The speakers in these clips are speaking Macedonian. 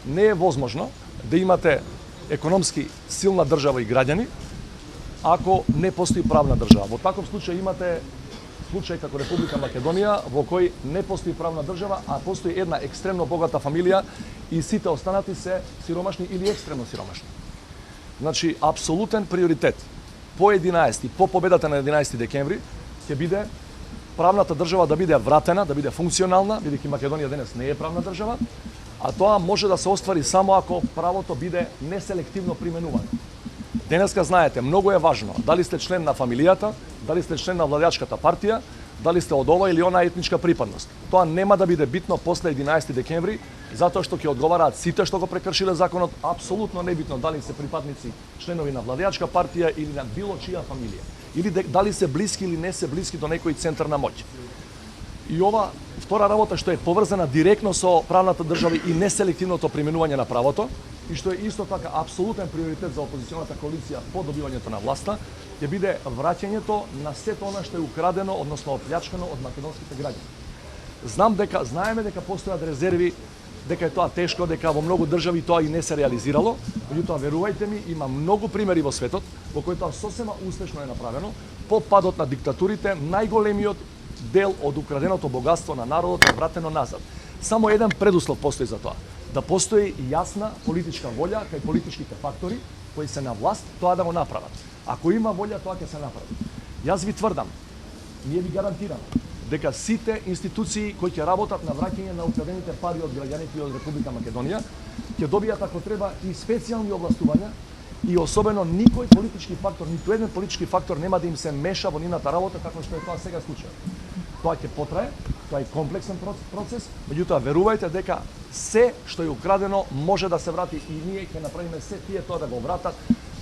не е возможно да имате економски силна држава и граѓани ако не постои правна држава. Во таков случај имате случај како Република Македонија во кој не постои правна држава, а постои една екстремно богата фамилија и сите останати се сиромашни или екстремно сиромашни. Значи, апсолутен приоритет по 11, по победата на 11 декември ќе биде правната држава да биде вратена, да биде функционална, бидејќи Македонија денес не е правна држава, а тоа може да се оствари само ако правото биде неселективно применувано. Денеска, знаете, многу е важно дали сте член на фамилијата, дали сте член на владеачката партија, дали сте од ова или она етничка припадност. Тоа нема да биде битно после 11 декември, затоа што ќе одговараат сите што го прекршиле законот, апсолутно небитно дали се припадници, членови на владеачка партија или на било чија фамилија, или дали се блиски или не се блиски до некој центар на моќ. И ова втора работа што е поврзана директно со правната држава и неселективното применување на правото, и што е исто така апсолутен приоритет за опозиционата коалиција по добивањето на власта, ќе биде враќањето на сето она што е украдено, односно оплјачкано од македонските граѓани. Знаеме дека постојат резерви, дека е тоа тешко, дека во многу држави тоа и не се реализирало, меѓутоа верувајте ми, има многу примери во светот во кои тоа сосема успешно е направено. По падот на диктатурите, најголемиот дел од украденото богатство на народот е вратено назад. Само еден предуслов постои за тоа. Да постои јасна политичка волја кај политичките фактори кои се на власт, тоа да го направат. Ако има волја, тоа ќе се направи. Јас ви тврдам, ние ви гарантираме дека сите институции кои ќе работат на враќање на украдените пари од граѓаните и од Република Македонија ќе добијат ако треба и специјални овластувања и особено никој политички фактор, ниту еден политички фактор нема да им се меша во нивната работа како што е тоа сега случај. Тоа ќе потрае, тоа е комплексен процес, меѓутоа верувајте дека се што е украдено може да се врати и ние ќе направиме се тие тоа да го вратат.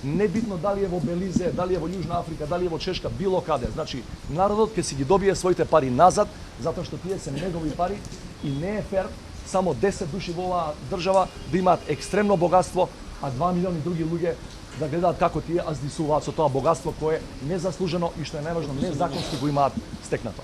Небитно дали е во Белизе, дали е во Јужна Африка, дали е во Чешка, било каде. Значи, народот ќе си ги добие своите пари назад, затоа што тие се негови пари и не е фер само 10 души во оваа држава да имаат екстремно богатство, а 2 милиони други луѓе да гледаат како тие аздисуваат со тоа богатство кое незаслужено и што е најважно незаконски го имаат стекнато.